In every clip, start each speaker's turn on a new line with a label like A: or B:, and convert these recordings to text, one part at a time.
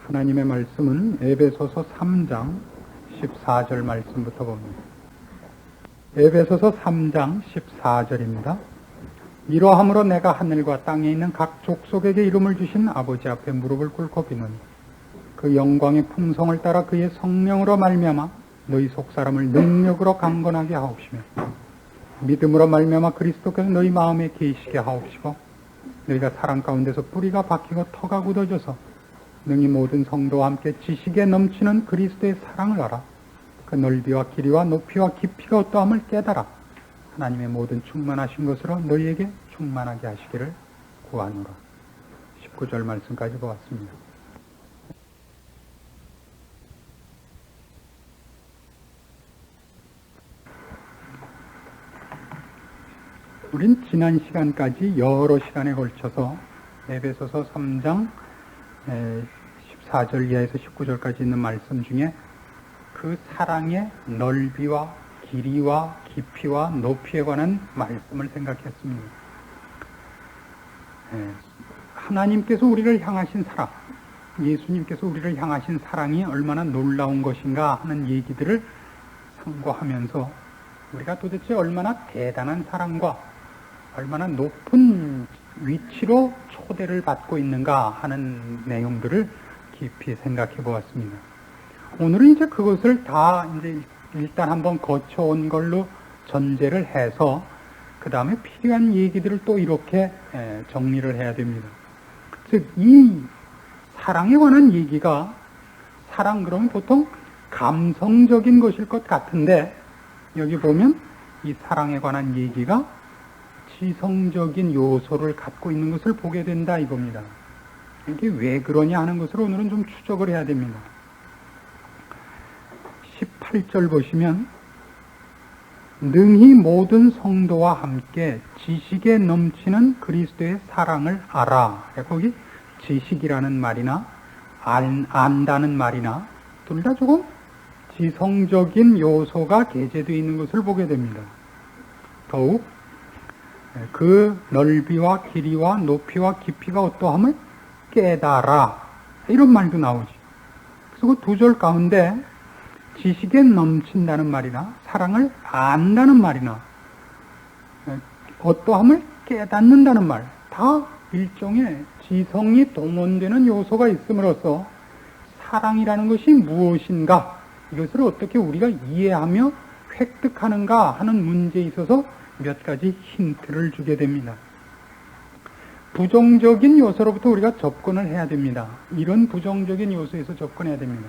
A: 하나님의 말씀은 에베소서 3장 14절 말씀부터 봅니다. 에베소서 3장 14절입니다. 이러함으로 내가 하늘과 땅에 있는 각 족속에게 이름을 주신 아버지 앞에 무릎을 꿇고 비노니 그 영광의 풍성을 따라 그의 성령으로 말미암아 너희 속사람을 능력으로 강건하게 하옵시며 믿음으로 말미암아 그리스도께서 너희 마음에 계시게 하옵시고 너희가 사랑 가운데서 뿌리가 박히고 터가 굳어져서 능히 모든 성도와 함께 지식에 넘치는 그리스도의 사랑을 알아 그 넓이와 길이와 높이와 깊이가 어떠함을 깨달아 하나님의 모든 충만하신 것으로 너희에게 충만하게 하시기를 구하노라. 19절 말씀까지 보았습니다. 우린 지난 시간까지 여러 시간에 걸쳐서 에베소서 3장 14절 이하에서 19절까지 있는 말씀 중에 그 사랑의 넓이와 길이와 깊이와 높이에 관한 말씀을 생각했습니다. 하나님께서 우리를 향하신 사랑, 예수님께서 우리를 향하신 사랑이 얼마나 놀라운 것인가 하는 얘기들을 상고하면서 우리가 도대체 얼마나 대단한 사랑과 얼마나 높은 위치로 초대를 받고 있는가 하는 내용들을 깊이 생각해 보았습니다. 오늘은 이제 그것을 다 이제 일단 한번 거쳐온 걸로 전제를 해서 그 다음에 필요한 얘기들을 또 이렇게 정리를 해야 됩니다. 즉, 이 사랑에 관한 얘기가 사랑 그러면 보통 감성적인 것일 것 같은데 여기 보면 이 사랑에 관한 얘기가 지성적인 요소를 갖고 있는 것을 보게 된다 이겁니다. 이게 왜 그러냐 하는 것을 오늘은 좀 추적을 해야 됩니다. 18절 보시면 능히 모든 성도와 함께 지식에 넘치는 그리스도의 사랑을 알아. 거기 지식이라는 말이나 안다는 말이나 둘 다 조금 지성적인 요소가 게재되어 있는 것을 보게 됩니다. 더욱 그 넓이와 길이와 높이와 깊이가 어떠함을 깨달아 이런 말도 나오지. 그래서 그 두 절 가운데 지식에 넘친다는 말이나 사랑을 안다는 말이나 어떠함을 깨닫는다는 말 다 일종의 지성이 동원되는 요소가 있음으로써 사랑이라는 것이 무엇인가 이것을 어떻게 우리가 이해하며 획득하는가 하는 문제에 있어서 몇 가지 힌트를 주게 됩니다. 부정적인 요소로부터 우리가 접근을 해야 됩니다. 이런 부정적인 요소에서 접근해야 됩니다.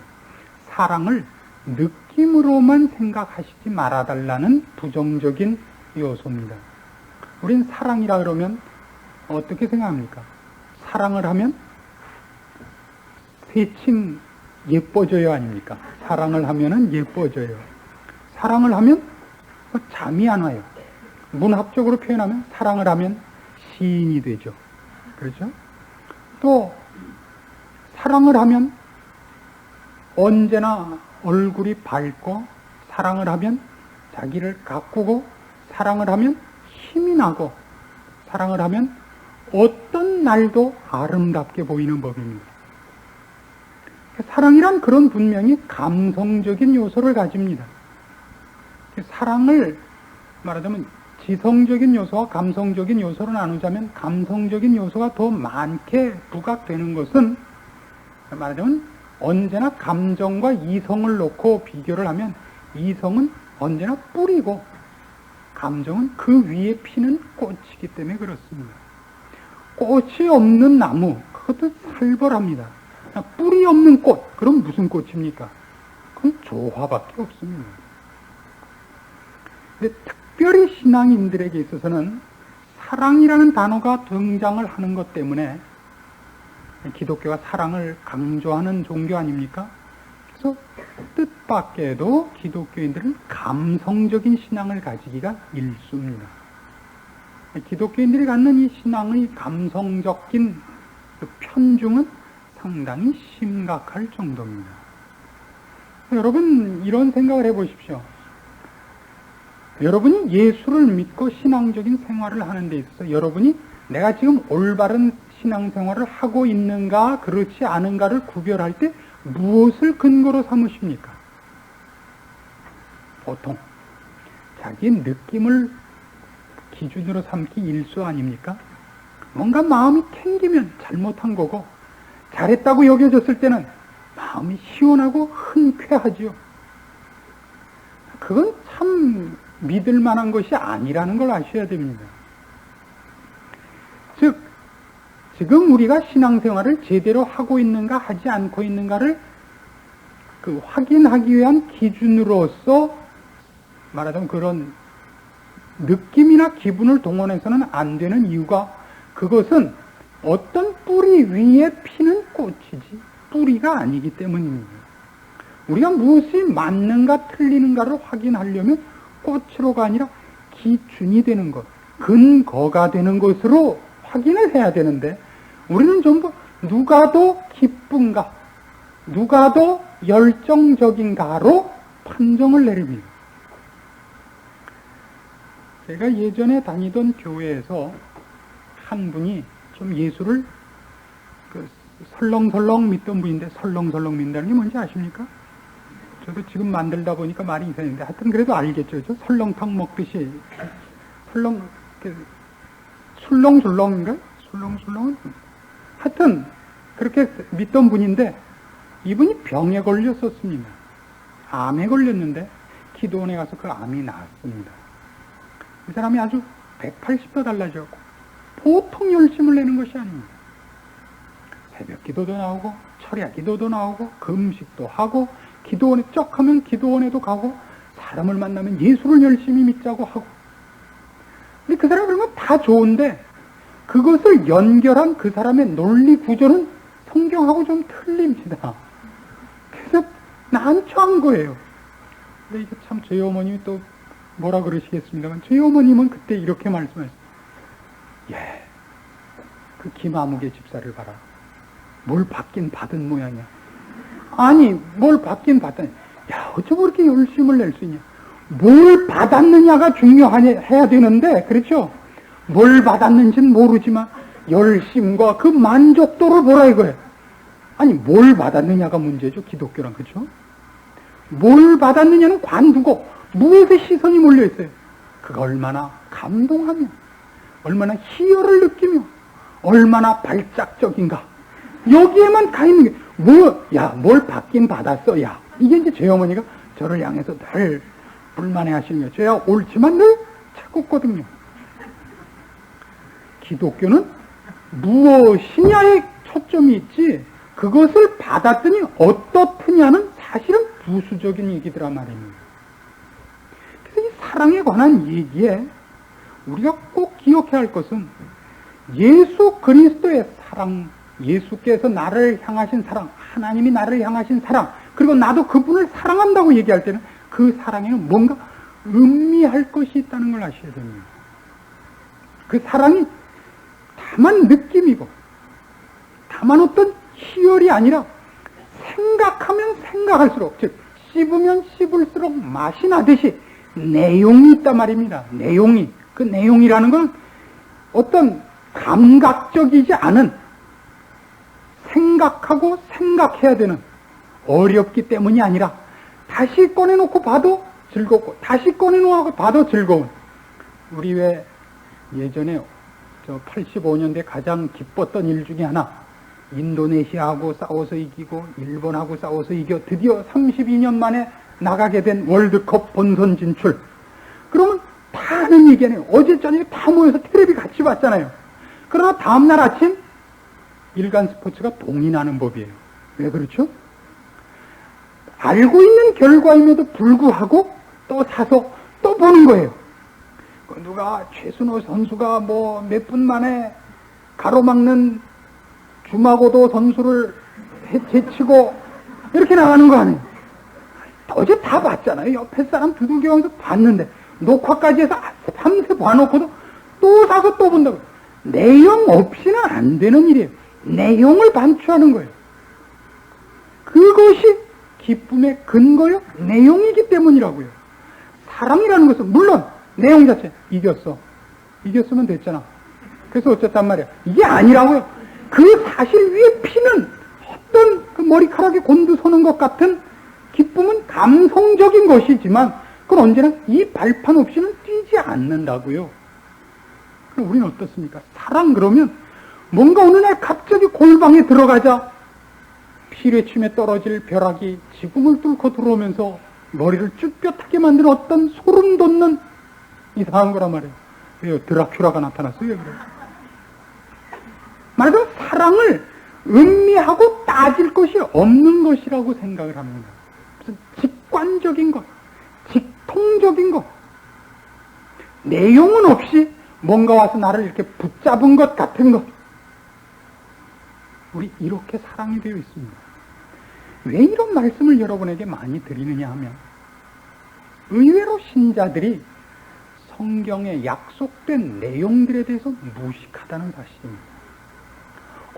A: 사랑을 느낌으로만 생각하시지 말아달라는 부정적인 요소입니다. 우린 사랑이라 그러면 어떻게 생각합니까? 사랑을 하면 새침 예뻐져요 아닙니까? 사랑을 하면은 예뻐져요. 사랑을 하면 잠이 안 와요. 문학적으로 표현하면 사랑을 하면 시인이 되죠. 그렇죠? 또 사랑을 하면 언제나 얼굴이 밝고 사랑을 하면 자기를 가꾸고 사랑을 하면 힘이 나고 사랑을 하면 어떤 날도 아름답게 보이는 법입니다. 사랑이란 그런 분명히 감성적인 요소를 가집니다. 사랑을 말하자면 지성적인 요소와 감성적인 요소로 나누자면 감성적인 요소가 더 많게 부각되는 것은 말하자면 언제나 감정과 이성을 놓고 비교를 하면 이성은 언제나 뿌리고 감정은 그 위에 피는 꽃이기 때문에 그렇습니다. 꽃이 없는 나무 그것도 살벌합니다. 뿌리 없는 꽃 그럼 무슨 꽃입니까? 그건 조화밖에 없습니다. 근데 특별히 신앙인들에게 있어서는 사랑이라는 단어가 등장을 하는 것 때문에 기독교가 사랑을 강조하는 종교 아닙니까? 그래서 뜻밖에도 기독교인들은 감성적인 신앙을 가지기가 일쑤입니다. 기독교인들이 갖는 이 신앙의 감성적인 그 편중은 상당히 심각할 정도입니다. 여러분 이런 생각을 해보십시오. 여러분이 예수를 믿고 신앙적인 생활을 하는 데 있어서 여러분이 내가 지금 올바른 신앙생활을 하고 있는가 그렇지 않은가를 구별할 때 무엇을 근거로 삼으십니까? 보통 자기 느낌을 기준으로 삼기 일수 아닙니까? 뭔가 마음이 캥기면 잘못한 거고 잘했다고 여겨졌을 때는 마음이 시원하고 흔쾌하지요. 그건 참 믿을 만한 것이 아니라는 걸 아셔야 됩니다. 즉, 지금 우리가 신앙생활을 제대로 하고 있는가 하지 않고 있는가를 확인하기 위한 기준으로서 말하자면 그런 느낌이나 기분을 동원해서는 안 되는 이유가 그것은 어떤 뿌리 위에 피는 꽃이지 뿌리가 아니기 때문입니다. 우리가 무엇이 맞는가 틀리는가를 확인하려면 꽃으로가 아니라 기준이 되는 것, 근거가 되는 것으로 확인을 해야 되는데 우리는 전부 누가 더 기쁜가, 누가 더 열정적인가로 판정을 내립니다. 제가 예전에 다니던 교회에서 한 분이 좀 예수를 설렁설렁 믿던 분인데 설렁설렁 믿는다는 게 뭔지 아십니까? 저도 지금 만들다 보니까 말이 이상했는데 하여튼 그래도 알겠죠. 저 설렁탕 먹듯이 술렁술렁인가? 술렁술렁은 하여튼 그렇게 믿던 분인데 이분이 병에 걸렸었습니다. 암에 걸렸는데 기도원에 가서 그 암이 나았습니다. 이 사람이 아주 180도 달라졌고 보통 열심을 내는 것이 아닙니다. 새벽 기도도 나오고 철야 기도도 나오고 금식도 하고 기도원에 쩍 하면 기도원에도 가고 사람을 만나면 예수를 열심히 믿자고 하고 근데 그 사람 그런 건 다 좋은데 그것을 연결한 그 사람의 논리 구조는 성경하고 좀 틀립니다. 그래서 난처한 거예요. 근데 이게 참 저희 어머님이 또 뭐라 그러시겠습니다만 저희 어머님은 그때 이렇게 말씀하셨어요. 예, 그 김아무개 집사를 봐라. 뭘 받긴 받은 모양이야. 아니 뭘 받긴 받다니. 야 어쩌고 그렇게 열심을 낼 수 있냐. 뭘 받았느냐가 중요해야 되는데 그렇죠? 뭘 받았는지는 모르지만 열심과 그 만족도를 보라 이거예요. 아니 뭘 받았느냐가 문제죠. 기독교란 그렇죠? 뭘 받았느냐는 관두고 무엇에 시선이 몰려있어요. 그가 얼마나 감동하며 얼마나 희열을 느끼며 얼마나 발작적인가 여기에만 가 있는 게 뭘 받긴 받았어. 야 이게 이제 저희 어머니가 저를 향해서 늘 불만해 하시는 거예요. 저야 옳지만 늘 착었거든요. 기독교는 무엇이냐에 초점이 있지 그것을 받았더니 어떻느냐는 사실은 부수적인 얘기더라 말입니다. 그래서 이 사랑에 관한 얘기에 우리가 꼭 기억해야 할 것은 예수 그리스도의 사랑, 예수께서 나를 향하신 사랑, 하나님이 나를 향하신 사랑, 그리고 나도 그분을 사랑한다고 얘기할 때는 그 사랑에는 뭔가 의미할 것이 있다는 걸 아셔야 됩니다. 그 사랑이 다만 느낌이고 다만 어떤 희열이 아니라 생각하면 생각할수록 즉 씹으면 씹을수록 맛이 나듯이 내용이 있단 말입니다. 내용이. 그 내용이라는 건 어떤 감각적이지 않은 생각하고 생각해야 되는 어렵기 때문이 아니라 다시 꺼내놓고 봐도 즐겁고 다시 꺼내놓고 봐도 즐거운 우리 왜 예전에 85년대 가장 기뻤던 일 중에 하나 인도네시아하고 싸워서 이기고 일본하고 싸워서 이겨 드디어 32년 만에 나가게 된 월드컵 본선 진출. 그러면 다 하는 얘기는 어제 저녁에 다 모여서 텔레비 같이 봤잖아요. 그러나 다음날 아침 일간 스포츠가 동의나는 법이에요. 왜 그렇죠? 알고 있는 결과임에도 불구하고 또 사서 또 보는 거예요. 누가 최순호 선수가 뭐 몇 분 만에 가로막는 주마고도 선수를 제치고 이렇게 나가는 거 아니에요. 어제 다 봤잖아요. 옆에 사람 두들겨가면서 봤는데 녹화까지 해서 밤새 봐놓고도 또 사서 또 본다고. 내용 없이는 안 되는 일이에요. 내용을 반추하는 거예요. 그것이 기쁨의 근거요 내용이기 때문이라고요. 사랑이라는 것은 물론 내용 자체 이겼으면 됐잖아. 그래서 어쨌단 말이야. 이게 아니라고요. 그 사실 위에 피는 어떤 그 머리카락에 곤두서는 것 같은 기쁨은 감성적인 것이지만 그건 언제나 이 발판 없이는 뛰지 않는다고요. 그럼 우리는 어떻습니까? 사랑 그러면 뭔가 어느 날 갑자기 골방에 들어가자 피뢰침에 떨어질 벼락이 지붕을 뚫고 들어오면서 머리를 쭈뼛하게 만드는 어떤 소름 돋는 이상한 거란 말이에요. 왜요? 드라큘라가 나타났어요. 왜 그래요? 말하자면 사랑을 음미하고 따질 것이 없는 것이라고 생각을 합니다. 무슨 직관적인 것, 직통적인 것, 내용은 없이 뭔가 와서 나를 이렇게 붙잡은 것 같은 것. 우리 이렇게 사랑이 되어 있습니다. 왜 이런 말씀을 여러분에게 많이 드리느냐 하면 의외로 신자들이 성경에 약속된 내용들에 대해서 무식하다는 사실입니다.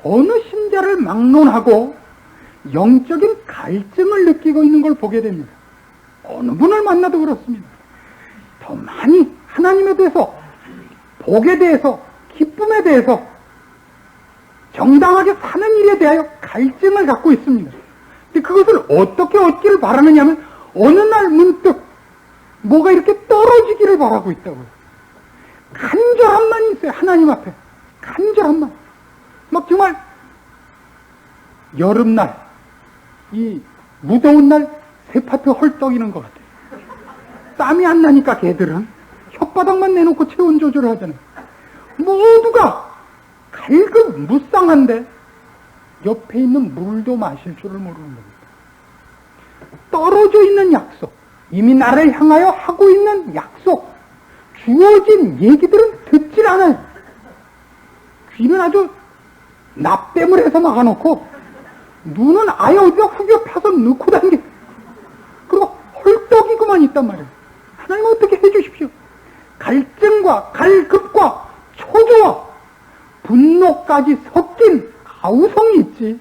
A: 어느 신자를 막론하고 영적인 갈증을 느끼고 있는 걸 보게 됩니다. 어느 분을 만나도 그렇습니다. 더 많이 하나님에 대해서, 복에 대해서, 기쁨에 대해서, 정당하게 사는 일에 대하여 갈증을 갖고 있습니다. 근데 그것을 어떻게 얻기를 바라느냐 하면 어느 날 문득 뭐가 이렇게 떨어지기를 바라고 있다고요. 간절함만 있어요. 하나님 앞에. 간절함만. 막 정말 여름날, 이 무더운 날 새파트 헐떡이는 것 같아요. 땀이 안 나니까 걔들은 혓바닥만 내놓고 체온 조절을 하잖아요. 모두가 갈급 무쌍한데 옆에 있는 물도 마실 줄을 모르는 겁니다. 떨어져 있는 약속, 이미 나를 향하여 하고 있는 약속, 주어진 얘기들은 듣질 않아요. 귀는 아주 납땜을 해서 막아놓고 눈은 아예 어디다 후벼 펴서 넣고 다니게. 그리고 헐떡이고만 있단 말이에요. 하나님 어떻게 해주십시오. 갈증과 갈급과 초조와 분노까지 섞인 아우성이 있지.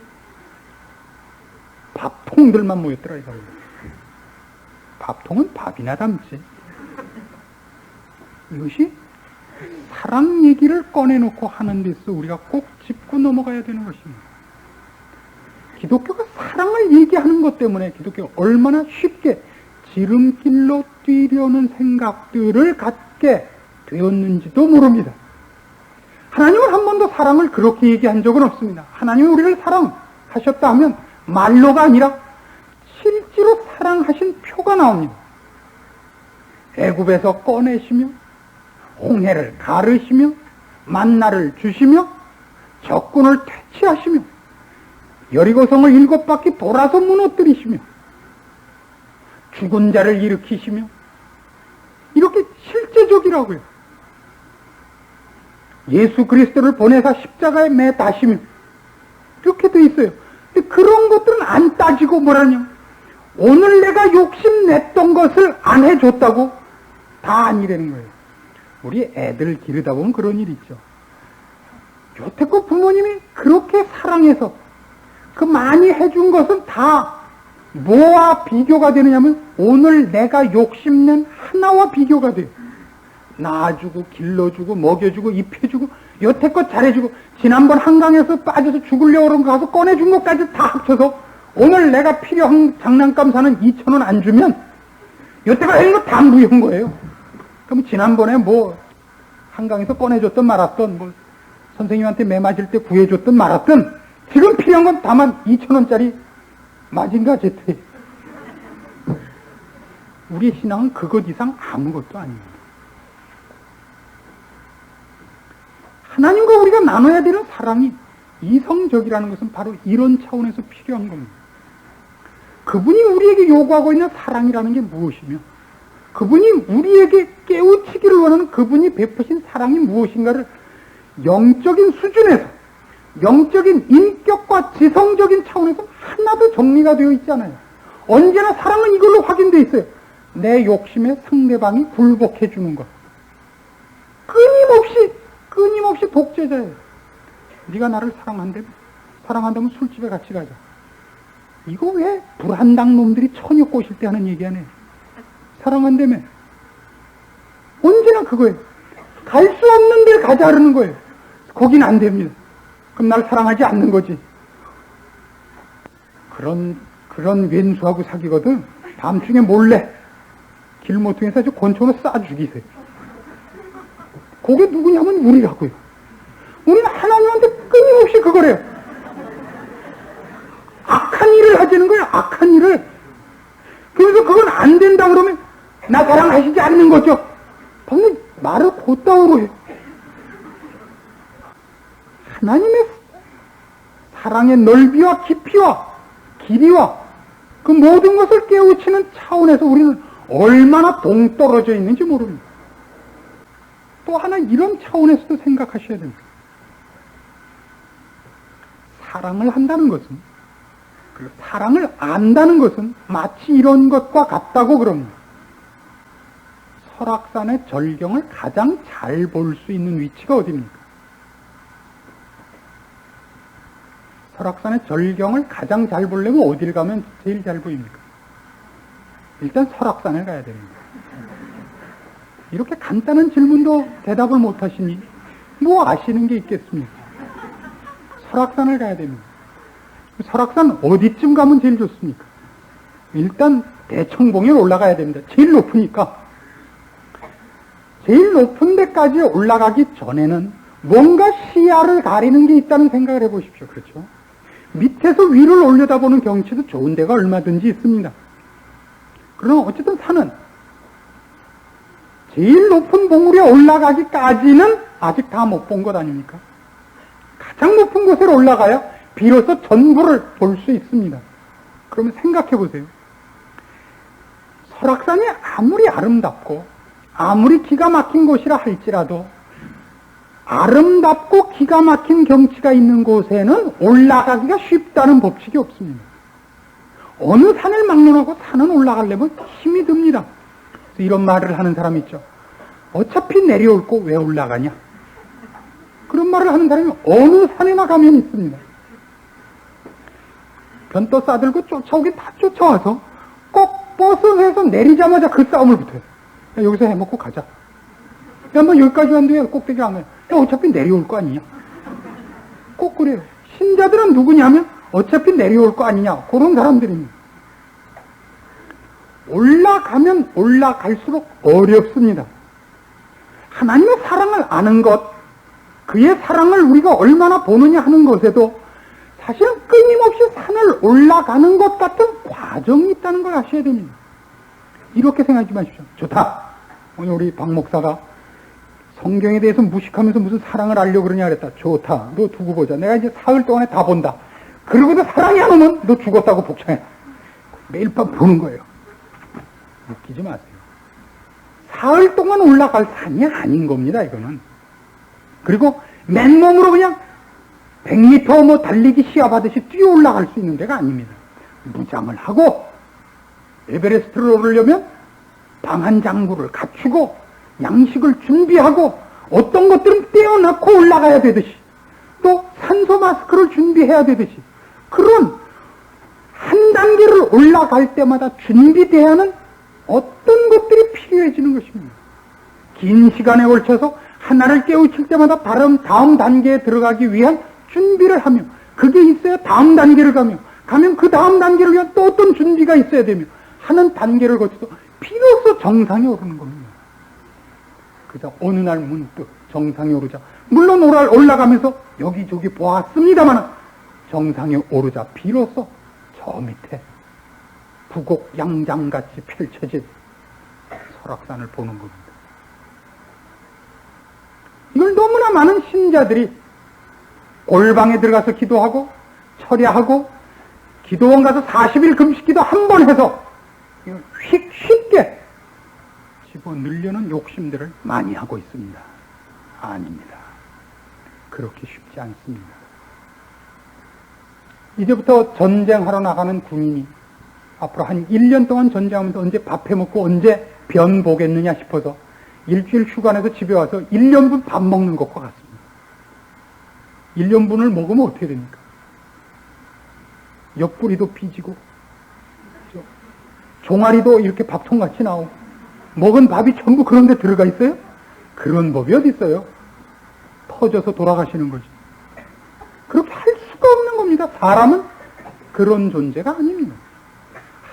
A: 밥통들만 모였더라 이거. 밥통은 밥이나 담지. 이것이 사랑 얘기를 꺼내놓고 하는 데서 우리가 꼭 짚고 넘어가야 되는 것입니다. 기독교가 사랑을 얘기하는 것 때문에 기독교가 얼마나 쉽게 지름길로 뛰려는 생각들을 갖게 되었는지도 모릅니다. 하나님은 한 번도 사랑을 그렇게 얘기한 적은 없습니다. 하나님이 우리를 사랑하셨다 하면 말로가 아니라 실제로 사랑하신 표가 나옵니다. 애굽에서 꺼내시며 홍해를 가르시며 만나를 주시며 적군을 퇴치하시며 여리고성을 7바퀴 돌아서 무너뜨리시며 죽은 자를 일으키시며 이렇게 실제적이라고요. 예수 그리스도를 보내사 십자가에 매 다시며 이렇게 돼 있어요. 근데 그런 것들은 안 따지고 뭐라냐, 오늘 내가 욕심냈던 것을 안 해줬다고 다 아니라는 거예요. 우리 애들 기르다 보면 그런 일 있죠. 여태껏 부모님이 그렇게 사랑해서 그 많이 해준 것은 다 뭐와 비교가 되느냐면 오늘 내가 욕심낸 하나와 비교가 돼요. 낳아주고 길러주고 먹여주고 입혀주고 여태껏 잘해주고 지난번 한강에서 빠져서 죽으려고 그런 거 가서 꺼내준 것까지 다 합쳐서 오늘 내가 필요한 장난감 사는 2,000원 안 주면 여태껏 해준 거 다 무효인 거예요. 그럼 지난번에 뭐 한강에서 꺼내줬던 말았던 뭐 선생님한테 매 맞을 때 구해줬던 말았던 지금 필요한 건 다만 2,000원짜리 마징가 제트. 우리의 신앙은 그것 이상 아무것도 아닙니다. 하나님과 우리가 나눠야 되는 사랑이 이성적이라는 것은 바로 이런 차원에서 필요한 겁니다. 그분이 우리에게 요구하고 있는 사랑이라는 게 무엇이며 그분이 우리에게 깨우치기를 원하는 그분이 베푸신 사랑이 무엇인가를 영적인 수준에서 영적인 인격과 지성적인 차원에서 하나도 정리가 되어 있지 않아요. 언제나 사랑은 이걸로 확인되어 있어요. 내 욕심에 상대방이 굴복해 주는 것. 끊임없이 독재자예요. 네가 나를 사랑한다면 술집에 같이 가자. 이거 왜 불한당 놈들이 처녀 꼬실 때 하는 얘기 아니에요. 사랑한다며. 언제나 그거예요. 갈 수 없는 데를 가자 그러는 거예요. 거긴 안 됩니다. 그럼 날 사랑하지 않는 거지. 그런 왼수하고 사귀거든 다음 중에 몰래 길모퉁이에서 아주 권총으로 쏴 죽이세요. 그게 누구냐면 우리라고요. 우리는 하나님한테 끊임없이 그거래요. 악한 일을 하자는 거예요. 악한 일을. 그래서 그건 안 된다 그러면 나 사랑하시지 않는 거죠. 방금 말을 곧다우로 해요. 하나님의 사랑의 넓이와 깊이와 길이와 그 모든 것을 깨우치는 차원에서 우리는 얼마나 동떨어져 있는지 모릅니다. 또 하나 이런 차원에서도 생각하셔야 됩니다. 사랑을 한다는 것은, 그리고 사랑을 안다는 것은 마치 이런 것과 같다고 그럽니다. 설악산의 절경을 가장 잘 볼 수 있는 위치가 어디입니까? 설악산의 절경을 가장 잘 보려면 어딜 가면 제일 잘 보입니까? 일단 설악산에 가야 됩니다. 이렇게 간단한 질문도 대답을 못 하시니 뭐 아시는 게 있겠습니까? 설악산을 가야 됩니다. 설악산 어디쯤 가면 제일 좋습니까? 일단 대청봉에 올라가야 됩니다. 제일 높으니까. 제일 높은 데까지 올라가기 전에는 뭔가 시야를 가리는 게 있다는 생각을 해보십시오. 그렇죠? 밑에서 위를 올려다보는 경치도 좋은 데가 얼마든지 있습니다. 그러나 어쨌든 산은 제일 높은 봉우리에 올라가기까지는 아직 다 못 본 것 아닙니까? 가장 높은 곳에 올라가야 비로소 전부를 볼 수 있습니다. 그러면 생각해 보세요. 설악산이 아무리 아름답고 아무리 기가 막힌 곳이라 할지라도 아름답고 기가 막힌 경치가 있는 곳에는 올라가기가 쉽다는 법칙이 없습니다. 어느 산을 막론하고 산은 올라가려면 힘이 듭니다. 그래서 이런 말을 하는 사람이 있죠. 어차피 내려올 거 왜 올라가냐? 그런 말을 하는 사람이 어느 산에나 가면 있습니다. 변또 싸들고 쫓아오긴 다 쫓아와서 꼭 버스에서 내리자마자 그 싸움을 붙어요. 야, 여기서 해먹고 가자. 야, 뭐 여기까지 왔는데 꼭대기 안 가요. 야, 어차피 내려올 거 아니냐? 꼭 그래요. 신자들은 누구냐면 어차피 내려올 거 아니냐? 그런 사람들입니다. 올라가면 올라갈수록 어렵습니다. 하나님의 사랑을 아는 것, 그의 사랑을 우리가 얼마나 보느냐 하는 것에도 사실은 끊임없이 산을 올라가는 것 같은 과정이 있다는 걸 아셔야 됩니다. 이렇게 생각하지 마십시오. 좋다. 오늘 우리 박 목사가 성경에 대해서 무식하면서 무슨 사랑을 알려고 그러냐 그랬다. 좋다. 너 두고 보자. 내가 이제 사흘 동안에 다 본다. 그러고도 사랑이 안 오면 너 죽었다고 복창해. 매일 밤 보는 거예요. 웃기지 마세요. 사흘 동안 올라갈 산이 아닌 겁니다, 이거는. 그리고 맨몸으로 그냥 100m 뭐 달리기 시합하듯이 뛰어 올라갈 수 있는 데가 아닙니다. 무장을 하고 에베레스트를 오르려면 방한 장구를 갖추고 양식을 준비하고 어떤 것들은 떼어놓고 올라가야 되듯이 또 산소 마스크를 준비해야 되듯이 그런 한 단계를 올라갈 때마다 준비돼야 하는 어떤 것들이 필요해지는 것입니다. 긴 시간에 걸쳐서 하나를 깨우칠 때마다 다음 단계에 들어가기 위한 준비를 하며 그게 있어야 다음 단계를 가면 그 다음 단계를 위한 또 어떤 준비가 있어야 되며 하는 단계를 거쳐서 비로소 정상에 오르는 겁니다. 그래서 어느 날 문득 정상에 오르자 물론 올라가면서 여기저기 보았습니다만 정상에 오르자 비로소 저 밑에 부곡 양장같이 펼쳐진 설악산을 보는 겁니다. 이걸 너무나 많은 신자들이 골방에 들어가서 기도하고 철야하고 기도원 가서 40일 금식기도 한 번 해서 쉽게 집어넣으려는 욕심들을 많이 하고 있습니다. 아닙니다. 그렇게 쉽지 않습니다. 이제부터 전쟁하러 나가는 군인이 앞으로 한 1년 동안 전쟁하면서 언제 밥 해먹고 언제 변 보겠느냐 싶어서 일주일 휴가 내서 집에 와서 1년분 밥 먹는 것과 같습니다. 1년분을 먹으면 어떻게 됩니까? 옆구리도 삐지고 종아리도 이렇게 밥통같이 나오고 먹은 밥이 전부 그런 데 들어가 있어요? 그런 법이 어디 있어요? 터져서 돌아가시는 거지. 사람은 그런 존재가 아닙니다.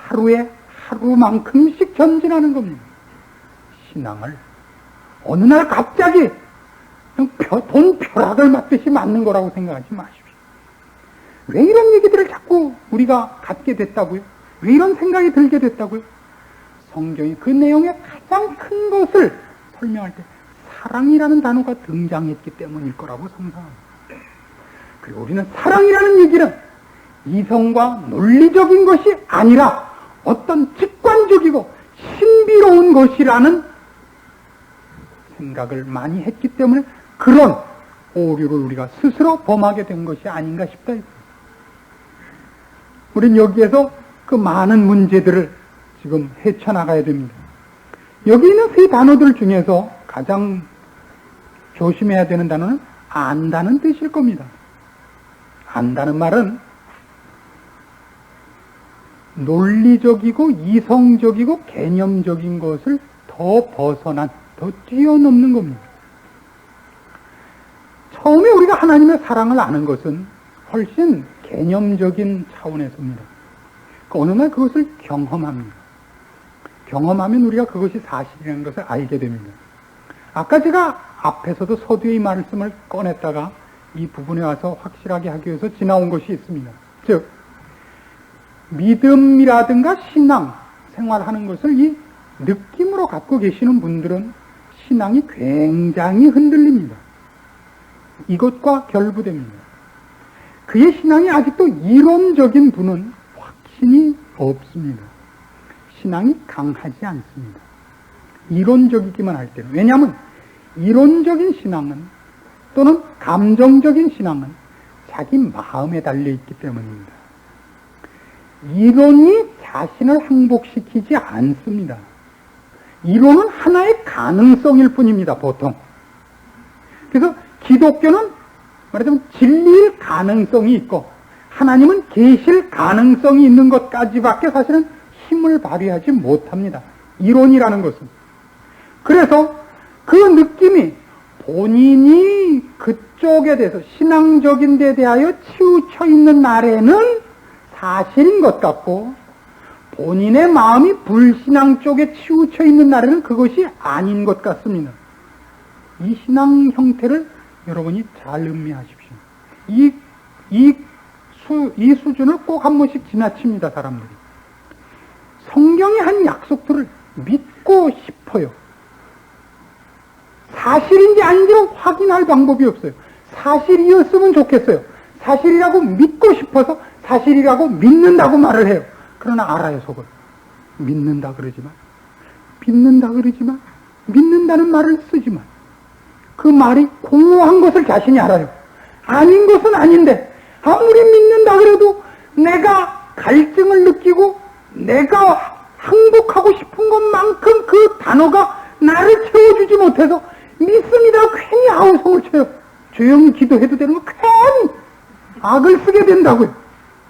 A: 하루에 하루만큼씩 전진하는 겁니다. 신앙을 어느 날 갑자기 돈 벼락을 맞듯이 맞는 거라고 생각하지 마십시오. 왜 이런 얘기들을 자꾸 우리가 갖게 됐다고요? 왜 이런 생각이 들게 됐다고요? 성경이 그 내용의 가장 큰 것을 설명할 때 사랑이라는 단어가 등장했기 때문일 거라고 상상합니다. 그리고 우리는 사랑이라는 얘기는 이성과 논리적인 것이 아니라 어떤 직관적이고 신비로운 것이라는 생각을 많이 했기 때문에 그런 오류를 우리가 스스로 범하게 된 것이 아닌가 싶다. 우린 여기에서 그 많은 문제들을 지금 헤쳐나가야 됩니다. 여기 있는 세 단어들 중에서 가장 조심해야 되는 단어는 안다는 뜻일 겁니다. 안다는 말은 논리적이고 이성적이고 개념적인 것을 더 벗어난, 더 뛰어넘는 겁니다. 처음에 우리가 하나님의 사랑을 아는 것은 훨씬 개념적인 차원에서입니다. 어느 날 그것을 경험합니다. 경험하면 우리가 그것이 사실이라는 것을 알게 됩니다. 아까 제가 앞에서도 서두의 말씀을 꺼냈다가 이 부분에 와서 확실하게 하기 위해서 지나온 것이 있습니다. 즉, 믿음이라든가 신앙 생활하는 것을 이 느낌으로 갖고 계시는 분들은 신앙이 굉장히 흔들립니다. 이것과 결부됩니다. 그의 신앙이 아직도 이론적인 분은 확신이 없습니다. 신앙이 강하지 않습니다. 이론적이기만 할 때는. 왜냐하면 이론적인 신앙은 또는 감정적인 신앙은 자기 마음에 달려있기 때문입니다. 이론이 자신을 항복시키지 않습니다. 이론은 하나의 가능성일 뿐입니다, 보통. 그래서 기독교는 말하자면 진리일 가능성이 있고 하나님은 계실 가능성이 있는 것까지밖에 사실은 힘을 발휘하지 못합니다. 이론이라는 것은. 그래서 그 느낌이 본인이 그쪽에 대해서 신앙적인 데 대하여 치우쳐 있는 날에는 사실인 것 같고 본인의 마음이 불신앙 쪽에 치우쳐 있는 날에는 그것이 아닌 것 같습니다. 이 신앙 형태를 여러분이 잘 음미하십시오. 이 수준을 꼭 한 번씩 지나칩니다, 사람들이. 성경이 한 약속들을 믿고 싶어요. 사실인지 아닌지를 확인할 방법이 없어요. 사실이었으면 좋겠어요. 사실이라고 믿고 싶어서 사실이라고 믿는다고 말을 해요. 그러나 알아요, 속을. 믿는다 그러지만, 믿는다 그러지만, 믿는다는 말을 쓰지만 그 말이 공허한 것을 자신이 알아요. 아닌 것은 아닌데 아무리 믿는다 그래도 내가 갈증을 느끼고 내가 항복하고 싶은 것만큼 그 단어가 나를 채워주지 못해서 믿습니다. 괜히 아우성을 쳐요. 조용히 기도해도 되는 거 괜히 악을 쓰게 된다고요.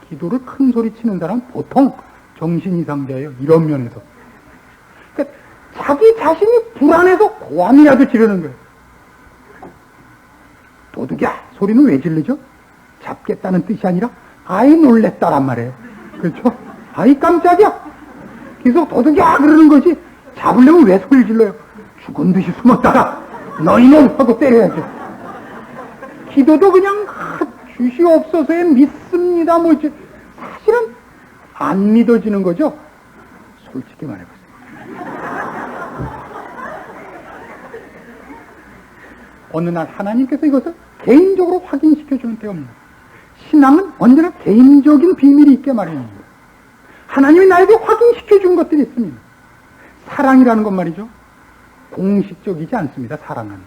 A: 기도를 큰 소리 치는 사람은 보통 정신이상자예요. 이런 면에서. 그러니까 자기 자신이 불안해서 고함이라도 지르는 거예요. 도둑이야 소리는 왜 질르죠? 잡겠다는 뜻이 아니라 아이 놀랬다란 말이에요. 그렇죠? 아이 깜짝이야. 계속 도둑이야 그러는 거지 잡으려면 왜 소리를 질러요? 죽은 듯이 숨었다가 너희놈 하고 때려야죠. 기도도 그냥 주시옵소서에 믿습니다 뭐지 사실은 안 믿어지는 거죠. 솔직히 말해보세요. 어느 날 하나님께서 이것을 개인적으로 확인시켜주는 때가 없습니다. 신앙은 언제나 개인적인 비밀이 있게 마련입니다. 하나님이 나에게 확인시켜준 것들이 있습니다. 사랑이라는 것 말이죠. 공식적이지 않습니다. 사랑은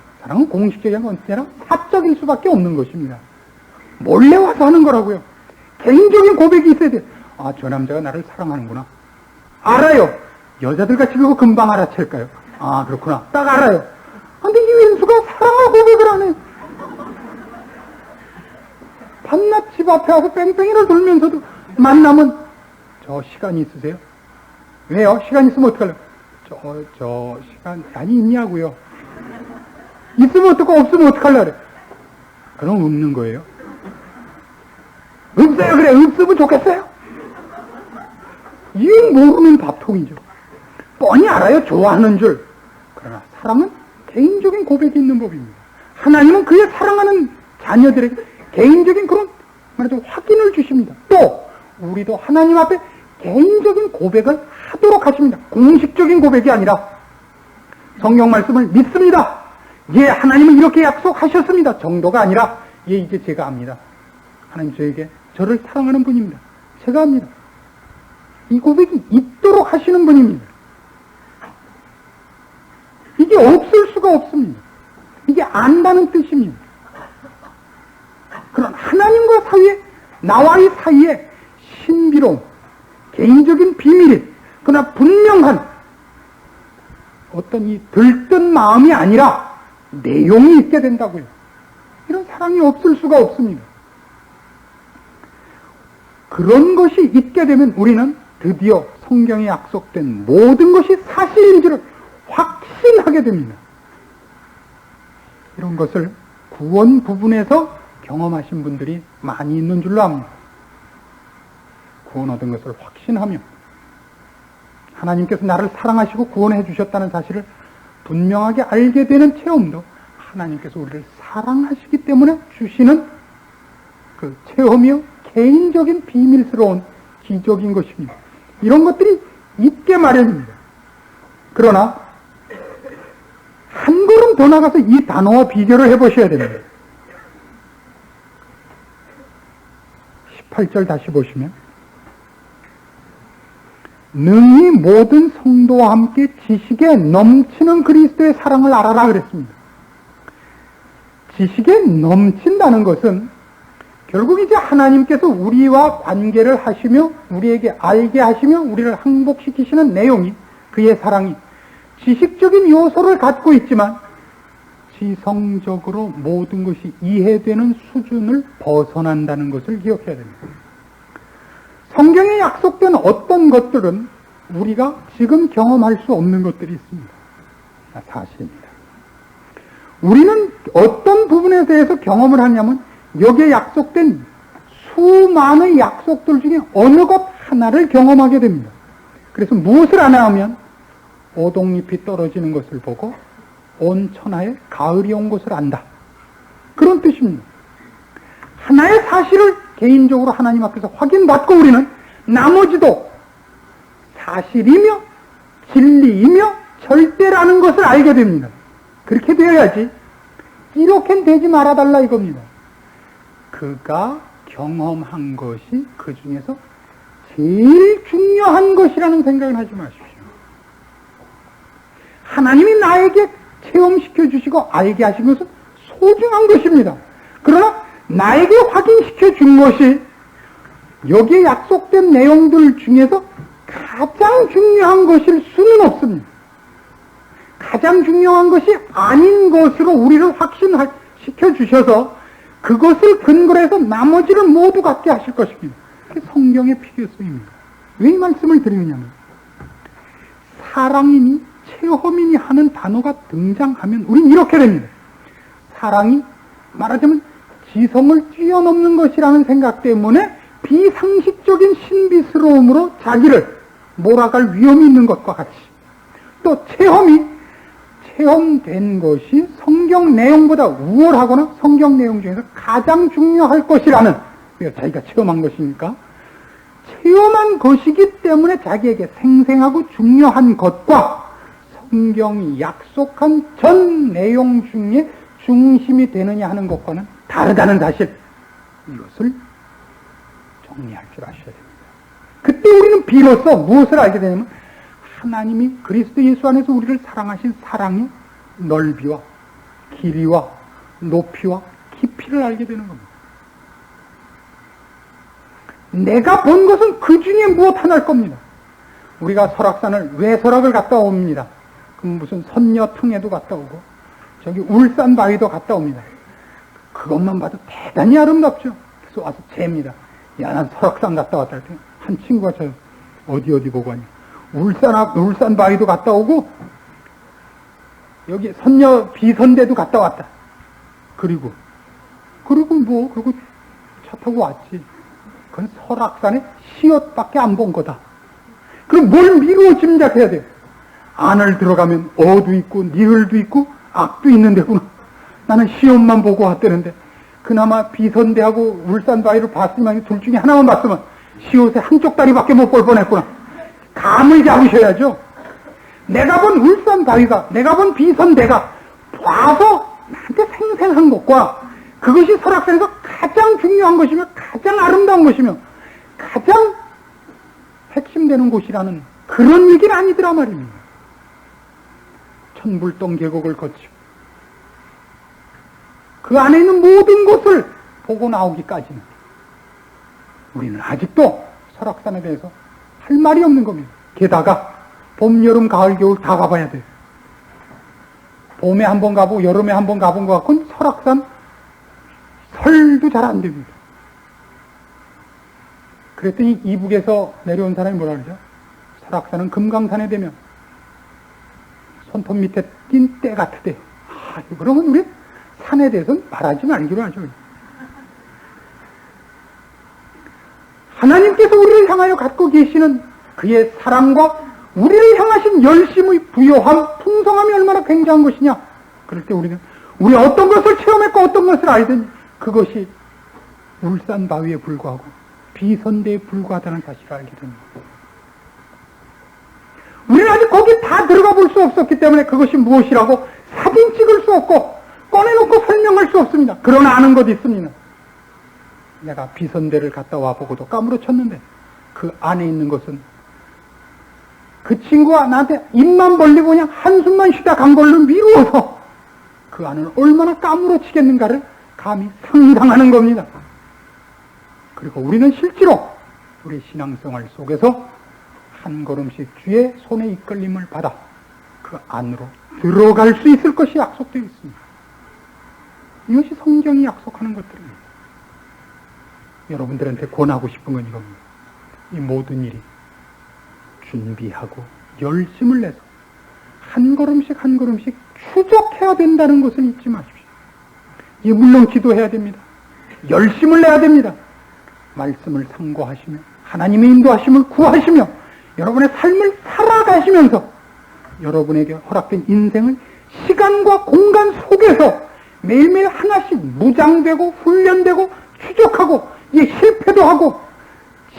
A: 공식적인 건 아니라 사적일 수밖에 없는 것입니다. 몰래 와서 하는 거라고요. 개인적인 고백이 있어야 돼요. 아, 저 남자가 나를 사랑하는구나. 알아요. 여자들 같이 그거 금방 알아챌까요? 아, 그렇구나. 딱 알아요. 근데 이 왼수가 사랑을 고백을 안 해. 밤낮 집 앞에 와서 뺑뺑이를 돌면서도 만나면 저 시간 있으세요? 왜요? 시간 있으면 어떡하려고? 저 시간이 있냐고요? 있으면 어떡하고 없으면 어떡하려고 그래? 그럼 없는 거예요. 없어요. 그래, 없으면 좋겠어요. 이건 모르는 밥통이죠. 뻔히 알아요. 좋아하는 줄. 그러나 사랑은 개인적인 고백이 있는 법입니다. 하나님은 그의 사랑하는 자녀들에게 개인적인 그런 말하자면 확인을 주십니다. 또 우리도 하나님 앞에 개인적인 고백을 하도록 하십니다. 공식적인 고백이 아니라 성경 말씀을 믿습니다. 예, 하나님은 이렇게 약속하셨습니다. 정도가 아니라 예, 이제 제가 압니다. 하나님 저를 사랑하는 분입니다. 제가 압니다. 이 고백이 있도록 하시는 분입니다. 이게 없을 수가 없습니다. 이게 안다는 뜻입니다. 그런 하나님과 사이에, 나와의 사이에 신비로운 개인적인 비밀이, 그러나 분명한 어떤 이 들뜬 마음이 아니라 내용이 있게 된다고요. 이런 사랑이 없을 수가 없습니다. 그런 것이 있게 되면 우리는 드디어 성경에 약속된 모든 것이 사실인지를 확신하게 됩니다. 이런 것을 구원 부분에서 경험하신 분들이 많이 있는 줄로 압니다. 구원 얻은 것을 확신하며 하나님께서 나를 사랑하시고 구원해 주셨다는 사실을 분명하게 알게 되는 체험도 하나님께서 우리를 사랑하시기 때문에 주시는 그 체험이요, 개인적인 비밀스러운 기적인 것입니다. 이런 것들이 있게 마련입니다. 그러나 한 걸음 더 나가서 이 단어와 비교를 해보셔야 됩니다. 18절 다시 보시면 능히 모든 성도와 함께 지식에 넘치는 그리스도의 사랑을 알아라 그랬습니다. 지식에 넘친다는 것은 결국 이제 하나님께서 우리와 관계를 하시며 우리에게 알게 하시며 우리를 항복시키시는 내용이, 그의 사랑이 지식적인 요소를 갖고 있지만 지성적으로 모든 것이 이해되는 수준을 벗어난다는 것을 기억해야 됩니다. 성경에 약속된 어떤 것들은 우리가 지금 경험할 수 없는 것들이 있습니다. 사실입니다. 우리는 어떤 부분에 대해서 경험을 하냐면 여기에 약속된 수많은 약속들 중에 어느 것 하나를 경험하게 됩니다. 그래서 무엇을 하나 하면 오동잎이 떨어지는 것을 보고 온 천하에 가을이 온 것을 안다. 그런 뜻입니다. 하나의 사실을 개인적으로 하나님 앞에서 확인받고 우리는 나머지도 사실이며 진리이며 절대라는 것을 알게 됩니다. 그렇게 되어야지 이렇게는 되지 말아달라 이겁니다. 그가 경험한 것이 그 중에서 제일 중요한 것이라는 생각을 하지 마십시오. 하나님이 나에게 체험시켜 주시고 알게 하신 것은 소중한 것입니다. 그러나 나에게 확인시켜 준 것이 여기에 약속된 내용들 중에서 가장 중요한 것일 수는 없습니다. 가장 중요한 것이 아닌 것으로 우리를 확신시켜 주셔서 그것을 근거로 해서 나머지를 모두 갖게 하실 것입니다. 그게 성경의 필요성입니다. 왜 이 말씀을 드리느냐면 사랑이니 체험이니 하는 단어가 등장하면 우리는 이렇게 됩니다. 사랑이 말하자면 지성을 뛰어넘는 것이라는 생각 때문에 비상식적인 신비스러움으로 자기를 몰아갈 위험이 있는 것과 같이, 또 체험된 것이 성경 내용보다 우월하거나 성경 내용 중에서 가장 중요할 것이라는, 자기가 체험한 것이니까 체험한 것이기 때문에 자기에게 생생하고 중요한 것과 성경이 약속한 전 내용 중에 중심이 되느냐 하는 것과는 다르다는 사실, 이것을 정리할 줄 아셔야 됩니다. 그때 우리는 비로소 무엇을 알게 되냐면 하나님이 그리스도 예수 안에서 우리를 사랑하신 사랑의 넓이와 길이와 높이와 깊이를 알게 되는 겁니다. 내가 본 것은 그 중에 무엇 하나일 겁니다. 우리가 설악산을 왜 설악을 갔다 옵니다. 그럼 무슨 선녀탕에도 갔다 오고 저기 울산 바위도 갔다 옵니다. 그것만 봐도 대단히 아름답죠. 그래서 와서 잽니다. 야, 난 설악산 갔다 왔다 했더니 한 친구가 저 어디 보고 왔냐. 울산 바위도 갔다 오고 여기 선녀 비선대도 갔다 왔다. 그리고 차 타고 왔지. 그건 설악산의 시옷밖에 안 본 거다. 그럼 뭘 미루어 짐작해야 돼요? 안을 들어가면 어도 있고 니을도 있고 악도 있는 데구나. 나는 시옷만 보고 왔다는데 그나마 비선대하고 울산바위를 봤으면 둘 중에 하나만 봤으면 시옷의 한쪽 다리밖에 못 볼 뻔했구나. 감을 잡으셔야죠. 내가 본 울산바위가, 내가 본 비선대가 봐서 나한테 생생한 것과 그것이 설악산에서 가장 중요한 것이며 가장 아름다운 것이며 가장 핵심되는 곳이라는 그런 얘기는 아니더라 말입니다. 천불동 계곡을 거치고 그 안에 있는 모든 것을 보고 나오기까지는 우리는 아직도 설악산에 대해서 할 말이 없는 겁니다. 게다가 봄, 여름, 가을, 겨울 다 가봐야 돼요. 봄에 한 번 가보고 여름에 한 번 가본 것 같고는 설악산 설도 잘 안 됩니다. 그랬더니 이북에서 내려온 사람이 뭐라 그러죠? 설악산은 금강산에 되면 손톱 밑에 낀 때 같으대. 그러면 우리 산에 대해서는 말하지 말기로 하죠. 하나님께서 우리를 향하여 갖고 계시는 그의 사랑과 우리를 향하신 열심의 부요함, 풍성함이 얼마나 굉장한 것이냐. 그럴 때 우리는 우리 어떤 것을 체험했고 어떤 것을 알든 그것이 울산바위에 불과하고 비선대에 불과하다는 사실을 알게 됩니다. 우리는 아직 거기 다 들어가 볼 수 없었기 때문에 그것이 무엇이라고 사진 찍을 수 없고 꺼내놓고 설명할 수 없습니다. 그러나 아는 것 있습니다. 내가 비선대를 갔다 와보고도 까무러쳤는데 그 안에 있는 것은 그 친구가 나한테 입만 벌리고 그냥 한숨만 쉬다 간 걸로 미루어서 그 안을 얼마나 까무러치겠는가를 감히 상상하는 겁니다. 그리고 우리는 실제로 우리 신앙생활 속에서 한 걸음씩 주의 손에 이끌림을 받아 그 안으로 들어갈 수 있을 것이 약속되어 있습니다. 이것이 성경이 약속하는 것들입니다. 여러분들한테 권하고 싶은 건 이겁니다. 이 모든 일이 준비하고 열심을 내서 한 걸음씩 한 걸음씩 추적해야 된다는 것을 잊지 마십시오. 이 물론 기도해야 됩니다. 열심을 내야 됩니다. 말씀을 상고하시며 하나님의 인도하심을 구하시며 여러분의 삶을 살아가시면서 여러분에게 허락된 인생을 시간과 공간 속에서 매일매일 하나씩 무장되고 훈련되고 추적하고 실패도 하고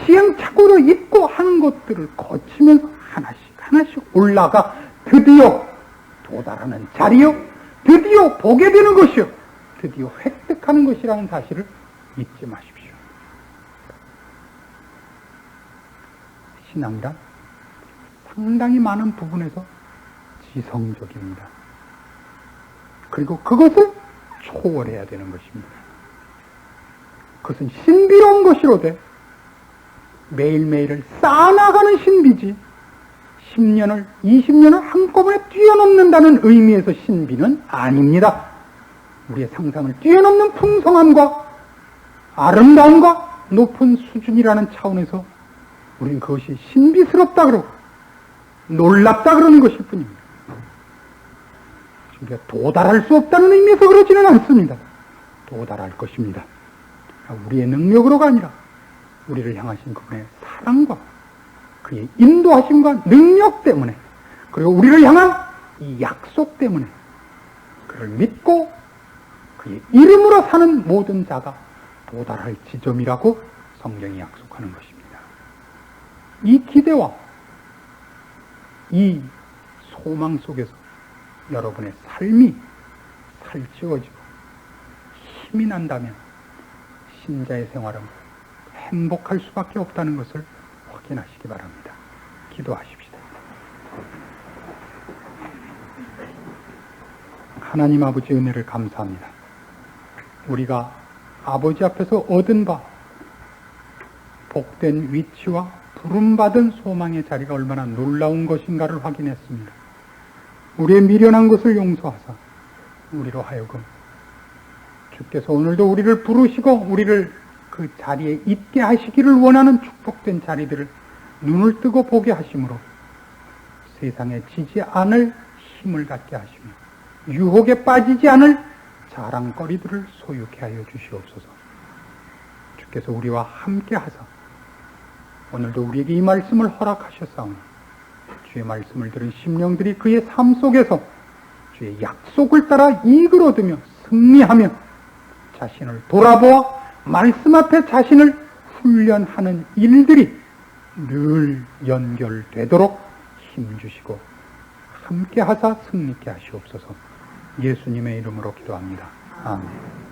A: 시행착오로 있고 하는 것들을 거치면서 하나씩 하나씩 올라가 드디어 도달하는 자리요, 드디어 보게 되는 것이요, 드디어 획득하는 것이라는 사실을 잊지 마십시오. 신앙이란 상당히 많은 부분에서 지성적입니다. 그리고 그것을 초월해야 되는 것입니다. 그것은 신비로운 것이로되 매일매일을 쌓아나가는 신비지 10년을 20년을 한꺼번에 뛰어넘는다는 의미에서 신비는 아닙니다. 우리의 상상을 뛰어넘는 풍성함과 아름다움과 높은 수준이라는 차원에서 우리는 그것이 신비스럽다 그러고 놀랍다 그러는 것일 뿐입니다. 우리가 도달할 수 없다는 의미에서 그러지는 않습니다. 도달할 것입니다. 우리의 능력으로가 아니라 우리를 향하신 그분의 사랑과 그의 인도하심과 능력 때문에, 그리고 우리를 향한 이 약속 때문에 그를 믿고 그의 이름으로 사는 모든 자가 도달할 지점이라고 성경이 약속하는 것입니다. 이 기대와 이 소망 속에서 여러분의 삶이 살찌워지고 힘이 난다면 신자의 생활은 행복할 수밖에 없다는 것을 확인하시기 바랍니다. 기도하십시다. 하나님 아버지 은혜를 감사합니다. 우리가 아버지 앞에서 얻은 바 복된 위치와 부름받은 소망의 자리가 얼마나 놀라운 것인가를 확인했습니다. 우리의 미련한 것을 용서하사 우리로 하여금 주께서 오늘도 우리를 부르시고 우리를 그 자리에 있게 하시기를 원하는 축복된 자리들을 눈을 뜨고 보게 하심으로 세상에 지지 않을 힘을 갖게 하시며 유혹에 빠지지 않을 자랑거리들을 소유케 하여 주시옵소서. 주께서 우리와 함께 하사 오늘도 우리에게 이 말씀을 허락하셨사오니 주의 말씀을 들은 심령들이 그의 삶 속에서 주의 약속을 따라 이끌어두며 승리하며 자신을 돌아보아 말씀 앞에 자신을 훈련하는 일들이 늘 연결되도록 힘주시고 함께 하사 승리케 하시옵소서. 예수님의 이름으로 기도합니다. 아멘.